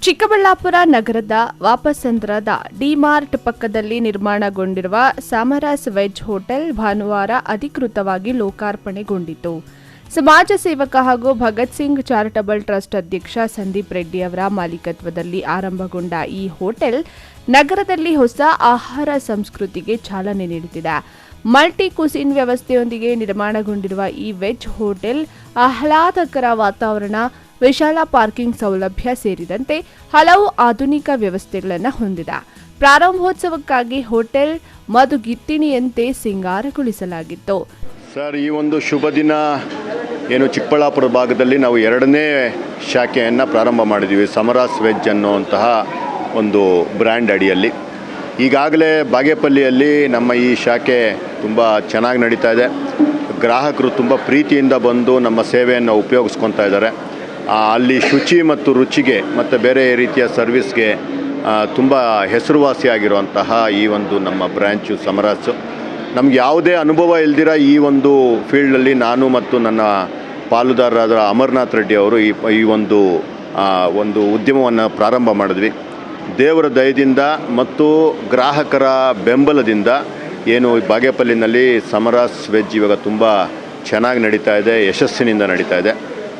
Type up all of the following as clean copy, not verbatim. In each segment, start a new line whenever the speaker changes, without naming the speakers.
ಚಿಕ್ಕಬಳ್ಳಾಪುರ ನಗರದ ವಾಪಸಂದ್ರದ ಡಿಮಾರ್ಟ್ ಪಕ್ಕದಲ್ಲಿ ನಿರ್ಮಾಣಗೊಂಡಿರುವ ಸಮರಸ್ ವೆಜ್ ಹೋಟೆಲ್ ಭಾನುವಾರ ಅಧಿಕೃತವಾಗಿ ಲೋಕಾರ್ಪಣೆಗೊಂಡಿತು. ಸಮಾಜ ಸೇವಕ ಹಾಗೂ ಭಗತ್ ಸಿಂಗ್ ಚಾರಿಟಬಲ್ ಟ್ರಸ್ಟ್ ಅಧ್ಯಕ್ಷ ಸಂದೀಪ್ ರೆಡ್ಡಿ ಅವರ ಮಾಲೀಕತ್ವದಲ್ಲಿ ಆರಂಭಗೊಂಡ ಈ ಹೋಟೆಲ್ ನಗರದಲ್ಲಿ ಹೊಸ ಆಹಾರ ಸಂಸ್ಕೃತಿಗೆ ಚಾಲನೆ ನೀಡುತ್ತಿದೆ. ಮಲ್ಟಿ ಕುಸಿನ್ ವ್ಯವಸ್ಥೆಯೊಂದಿಗೆ ನಿರ್ಮಾಣಗೊಂಡಿರುವ ಈ ವೆಜ್ ಹೋಟೆಲ್ ಆಹ್ಲಾದಕರ ವಾತಾವರಣ, ವಿಶಾಲ ಪಾರ್ಕಿಂಗ್ ಸೌಲಭ್ಯ ಸೇರಿದಂತೆ ಹಲವು ಆಧುನಿಕ ವ್ಯವಸ್ಥೆಗಳನ್ನು ಹೊಂದಿದೆ. ಪ್ರಾರಂಭೋತ್ಸವಕ್ಕಾಗಿ ಹೋಟೆಲ್ ಮಧುಗಿತ್ತಿಣಿಯಂತೆ ಸಿಂಗಾರಗೊಳಿಸಲಾಗಿತ್ತು.
ಸರ್, ಈ ಒಂದು ಶುಭ ದಿನ ಏನು ಚಿಕ್ಕಬಳ್ಳಾಪುರ ಭಾಗದಲ್ಲಿ ನಾವು 2ನೇ ಶಾಖೆಯನ್ನು ಪ್ರಾರಂಭ ಮಾಡಿದ್ದೀವಿ. ಸಮರಸ್ ವೆಜ್ ಅನ್ನುವಂತಹ ಒಂದು ಬ್ರ್ಯಾಂಡ್ ಅಡಿಯಲ್ಲಿ ಈಗಾಗಲೇ ಬಾಗೇಪಲ್ಲಿಯಲ್ಲಿ ನಮ್ಮ ಈ ಶಾಖೆ ತುಂಬ ಚೆನ್ನಾಗಿ ನಡೀತಾ ಇದೆ. ಗ್ರಾಹಕರು ತುಂಬ ಪ್ರೀತಿಯಿಂದ ಬಂದು ನಮ್ಮ ಸೇವೆಯನ್ನು ಉಪಯೋಗಿಸ್ಕೊತಾ ಇದ್ದಾರೆ. ಅಲ್ಲಿ ಶುಚಿ ಮತ್ತು ರುಚಿಗೆ ಮತ್ತು ಬೇರೆ ರೀತಿಯ ಸರ್ವಿಸ್ಗೆ ತುಂಬ ಹೆಸರುವಾಸಿಯಾಗಿರುವಂತಹ ಈ ಒಂದು ನಮ್ಮ ಬ್ರ್ಯಾಂಚು ಸಮರಸ್ಸು. ನಮ್ಗೆ ಯಾವುದೇ ಅನುಭವ ಇಲ್ದಿರ ಈ ಒಂದು ಫೀಲ್ಡಲ್ಲಿ ನಾನು ಮತ್ತು ನನ್ನ ಪಾಲುದಾರರಾದ ಅಮರನಾಥ್ ರೆಡ್ಡಿ ಅವರು ಈ ಒಂದು ಉದ್ಯಮವನ್ನು ಪ್ರಾರಂಭ ಮಾಡಿದ್ವಿ. ದೇವರ ದಯದಿಂದ ಮತ್ತು ಗ್ರಾಹಕರ ಬೆಂಬಲದಿಂದ ಏನು ಬಾಗೇಪಲ್ಲಿನಲ್ಲಿ ಸಮರಸ್ ವೆಜ್ ಇವಾಗ ತುಂಬ ಚೆನ್ನಾಗಿ ನಡೀತಾ ಇದೆ, ಯಶಸ್ಸಿನಿಂದ ನಡೀತಾ ಇದೆ.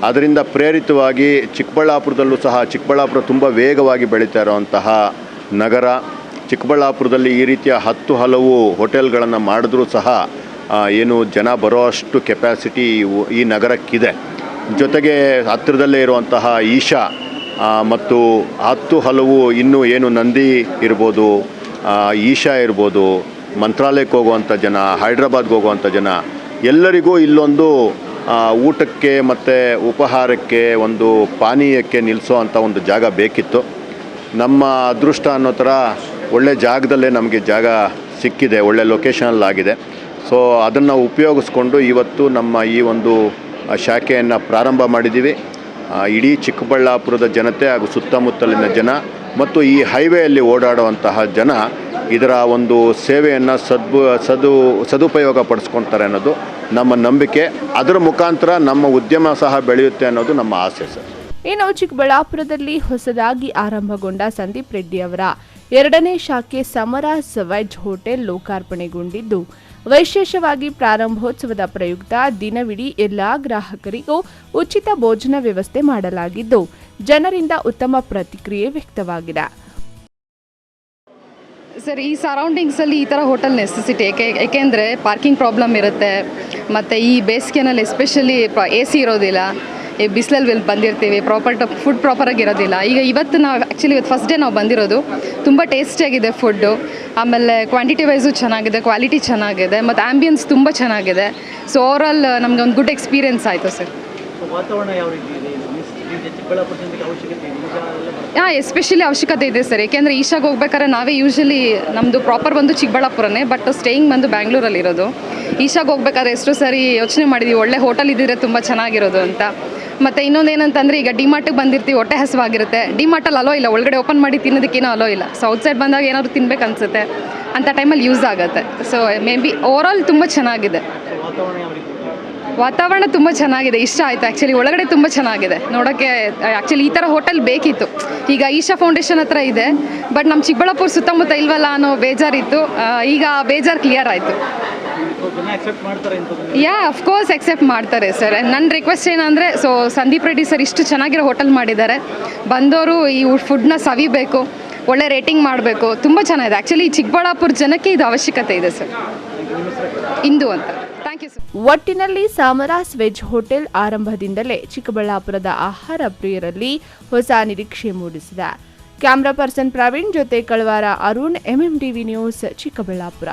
ಅದರಿಂದ ಪ್ರೇರಿತವಾಗಿ ಚಿಕ್ಕಬಳ್ಳಾಪುರದಲ್ಲೂ ಸಹ ಚಿಕ್ಕಬಳ್ಳಾಪುರ ತುಂಬ ವೇಗವಾಗಿ ಬೆಳೀತಾ ಇರುವಂತಹ ನಗರ. ಚಿಕ್ಕಬಳ್ಳಾಪುರದಲ್ಲಿ ಈ ರೀತಿಯ ಹಲವು ಹೋಟೆಲ್ಗಳನ್ನು ಮಾಡಿದ್ರೂ ಸಹ ಏನು ಜನ ಬರೋಷ್ಟು ಕೆಪ್ಯಾಸಿಟಿ ಈ ನಗರಕ್ಕಿದೆ. ಜೊತೆಗೆ ಹತ್ತಿರದಲ್ಲೇ ಇರುವಂತಹ ಈಶಾ ಮತ್ತು ಹಲವು ಇನ್ನೂ ಏನು ನಂದಿ ಇರ್ಬೋದು, ಈಶಾ ಇರ್ಬೋದು, ಮಂತ್ರಾಲಯಕ್ಕೆ ಹೋಗುವಂಥ ಜನ, ಹೈದ್ರಾಬಾದ್ಗೆ ಹೋಗುವಂಥ ಜನ ಎಲ್ಲರಿಗೂ ಇಲ್ಲೊಂದು ಊಟಕ್ಕೆ ಮತ್ತು ಉಪಹಾರಕ್ಕೆ ಒಂದು ಪಾನೀಯಕ್ಕೆ ನಿಲ್ಲಿಸೋ ಅಂಥ ಒಂದು ಜಾಗ ಬೇಕಿತ್ತು. ನಮ್ಮ ಅದೃಷ್ಟ ಅನ್ನೋ ಥರ ಒಳ್ಳೆ ಜಾಗದಲ್ಲೇ ನಮಗೆ ಜಾಗ ಸಿಕ್ಕಿದೆ, ಒಳ್ಳೆ ಲೊಕೇಶನಲ್ಲಾಗಿದೆ. ಸೊ ಅದನ್ನು ಉಪಯೋಗಿಸ್ಕೊಂಡು ಇವತ್ತು ನಮ್ಮ ಈ ಒಂದು ಶಾಖೆಯನ್ನು ಪ್ರಾರಂಭ ಮಾಡಿದ್ದೀವಿ. ಇಡೀ ಚಿಕ್ಕಬಳ್ಳಾಪುರದ ಜನತೆ ಹಾಗೂ ಸುತ್ತಮುತ್ತಲಿನ ಜನ ಮತ್ತು ಈ ಹೈವೇಯಲ್ಲಿ ಓಡಾಡುವಂತಹ ಜನ ಇದರ ಒಂದು ಸೇವೆಯನ್ನು ಸದುಪಯೋಗ ಪಡಿಸ್ಕೊಳ್ತಾರೆ ಅನ್ನೋದು ನಮ್ಮ ನಂಬಿಕೆ. ಅದರ ಮುಖಾಂತರ ನಮ್ಮ ಉದ್ಯಮ ಸಹ ಬೆಳೆಯುತ್ತೆ ಅನ್ನೋದು ನಮ್ಮ ಆಸೆ ಸರ್.
ಇನ್ನು ಚಿಕ್ಕಬಳ್ಳಾಪುರದಲ್ಲಿ ಹೊಸದಾಗಿ ಆರಂಭಗೊಂಡ ಸಂದೀಪ್ ರೆಡ್ಡಿ ಅವರ 2ನೇ ಶಾಖೆ ಸಮರಸ್ ವೆಜ್ ಹೋಟೆಲ್ ಲೋಕಾರ್ಪಣೆಗೊಂಡಿದ್ದು, ವಿಶೇಷವಾಗಿ ಪ್ರಾರಂಭೋತ್ಸವದ ಪ್ರಯುಕ್ತ ದಿನವಿಡೀ ಎಲ್ಲಾ ಗ್ರಾಹಕರಿಗೂ ಉಚಿತ ಭೋಜನ ವ್ಯವಸ್ಥೆ ಮಾಡಲಾಗಿದ್ದು, ಜನರಿಂದ ಉತ್ತಮ ಪ್ರತಿಕ್ರಿಯೆ ವ್ಯಕ್ತವಾಗಿದೆ.
ಸರ್, ಈ ಸರೌಂಡಿಂಗ್ಸಲ್ಲಿ ಈ ಥರ ಹೋಟೆಲ್ ನೆಸೆಸಿಟಿ ಏಕೆಂದರೆ ಪಾರ್ಕಿಂಗ್ ಪ್ರಾಬ್ಲಮ್ ಇರುತ್ತೆ, ಮತ್ತು ಈ ಬೇಸಿಗೆನಲ್ಲಿ ಎಸ್ಪೆಷಲಿ AC ಇರೋದಿಲ್ಲ, ಈ ಬಿಸಿಲಲ್ಲಿ ಬಂದಿರ್ತೀವಿ, ಫುಡ್ ಪ್ರಾಪರಾಗಿ ಇರೋದಿಲ್ಲ. ಇವತ್ತು ನಾವು ಆ್ಯಕ್ಚುಲಿ ಫಸ್ಟ್ ಡೇ ನಾವು ಬಂದಿರೋದು. ತುಂಬ ಟೇಸ್ಟಿಯಾಗಿದೆ ಫುಡ್ಡು, ಆಮೇಲೆ ಕ್ವಾಂಟಿಟಿ ವೈಸು ಚೆನ್ನಾಗಿದೆ, ಕ್ವಾಲಿಟಿ ಚೆನ್ನಾಗಿದೆ, ಮತ್ತು ಆ್ಯಂಬಿಯನ್ಸ್ ತುಂಬ ಚೆನ್ನಾಗಿದೆ. ಸೊ ಓವರಾಲ್ ನಮಗೆ ಒಂದು ಗುಡ್ ಎಕ್ಸ್ಪೀರಿಯನ್ಸ್ ಆಯಿತು ಸರ್. ಎಸ್ಪೆಷಲಿ ಅವಶ್ಯಕತೆ ಇದೆ ಸರ್, ಏಕೆಂದರೆ ಈಶಾಗೆ ಹೋಗ್ಬೇಕಾದ್ರೆ ನಾವೇ ಯೂಶಲಿ ನಮ್ಮದು ಪ್ರಾಪರ್ ಬಂದು ಚಿಕ್ಕಬಳ್ಳಾಪುರನೇ, ಬಟ್ ಸ್ಟೇಯಿಂಗ್ ಬಂದು ಬ್ಯಾಂಗ್ಳೂರಲ್ಲಿರೋದು. ಈಶಾಗೆ ಹೋಗ್ಬೇಕಾದ್ರೆ ಎಷ್ಟೋ ಸಾರಿ ಯೋಚನೆ ಮಾಡಿದ್ವಿ ಒಳ್ಳೆ ಹೋಟೆಲ್ ಇದ್ದಿದ್ರೆ ತುಂಬ ಚೆನ್ನಾಗಿರೋದು ಅಂತ. ಮತ್ತು ಇನ್ನೊಂದು ಏನಂತಂದರೆ, ಈಗ ಡಿಮಾರ್ಟಿಗೆ ಬಂದಿರ್ತೀವಿ, ಹೊಟ್ಟೆ ಹಸಿವಾಗಿರುತ್ತೆ, ಡಿಮಾರ್ಟಲ್ಲಿ ಅಲೋ ಇಲ್ಲ, ಒಳಗಡೆ ಓಪನ್ ಮಾಡಿ ತಿನ್ನೋದಕ್ಕೇನೋ ಅಲೋ ಇಲ್ಲ. ಸೊ ಔಟ್ಸೈಡ್ ಬಂದಾಗ ಏನಾದರೂ ತಿನ್ಬೇಕು ಅನಿಸುತ್ತೆ, ಅಂಥ ಟೈಮಲ್ಲಿ ಯೂಸ್ ಆಗುತ್ತೆ. ಸೊ ಮೇ ಬಿ ಓವರಾಲ್ ತುಂಬ ಚೆನ್ನಾಗಿದೆ. ವಾತಾವರಣ ತುಂಬ ಚೆನ್ನಾಗಿದೆ, ಇಷ್ಟ ಆಯಿತು ಆ್ಯಕ್ಚುಲಿ. ಒಳಗಡೆ ತುಂಬ ಚೆನ್ನಾಗಿದೆ ನೋಡೋಕ್ಕೆ. ಆ್ಯಕ್ಚುಲಿ ಈ ಥರ ಹೋಟೆಲ್ ಬೇಕಿತ್ತು. ಈಗ ಈಶಾ ಫೌಂಡೇಶನ್ ಹತ್ರ ಇದೆ, ಬಟ್ ನಮ್ಮ ಚಿಕ್ಕಬಳ್ಳಾಪುರ ಸುತ್ತಮುತ್ತ ಇಲ್ವಲ್ಲ ಅನ್ನೋ ಬೇಜಾರಿತ್ತು. ಈಗ ಬೇಜಾರು ಕ್ಲಿಯರ್ ಆಯಿತು. ಅಫ್ಕೋರ್ಸ್ ಎಕ್ಸೆಪ್ಟ್ ಮಾಡ್ತಾರೆ ಸರ್. ನನ್ನ ರಿಕ್ವೆಸ್ಟ್ ಏನಂದರೆ, ಸೊ ಸಂದೀಪ್ ರೆಡ್ಡಿ ಸರ್ ಇಷ್ಟು ಚೆನ್ನಾಗಿರೋ ಹೋಟೆಲ್ ಮಾಡಿದ್ದಾರೆ, ಬಂದವರು ಈ ಫುಡ್ನ ಸವಿಬೇಕು, ಒಳ್ಳೆ ರೇಟಿಂಗ್ ಮಾಡಬೇಕು. ತುಂಬ ಚೆನ್ನಾಗಿದೆ ಆ್ಯಕ್ಚುಲಿ. ಚಿಕ್ಕಬಳ್ಳಾಪುರ ಜನಕ್ಕೆ ಇದು ಅವಶ್ಯಕತೆ ಇದೆ ಸರ್. ಇಂದು ಅಂತ. Thank you sir.
ಒಟ್ಟಿನಲ್ಲಿ ಸಮರಸ್ ವೆಜ್ ಹೋಟೆಲ್ ಆರಂಭದಿಂದಲೇ ಚಿಕ್ಕಬಳ್ಳಾಪುರದ ಆಹಾರ ಪ್ರಿಯರಲ್ಲಿ ಹೊಸ ನಿರೀಕ್ಷೆ ಮೂಡಿಸಿದೆ. ಕ್ಯಾಮ್ರಾ ಪರ್ಸನ್ ಪ್ರವೀಣ್ ಜೊತೆ ಕಳವಾರ ಅರುಣ್, MMTV ನ್ಯೂಸ್, ಚಿಕ್ಕಬಳ್ಳಾಪುರ.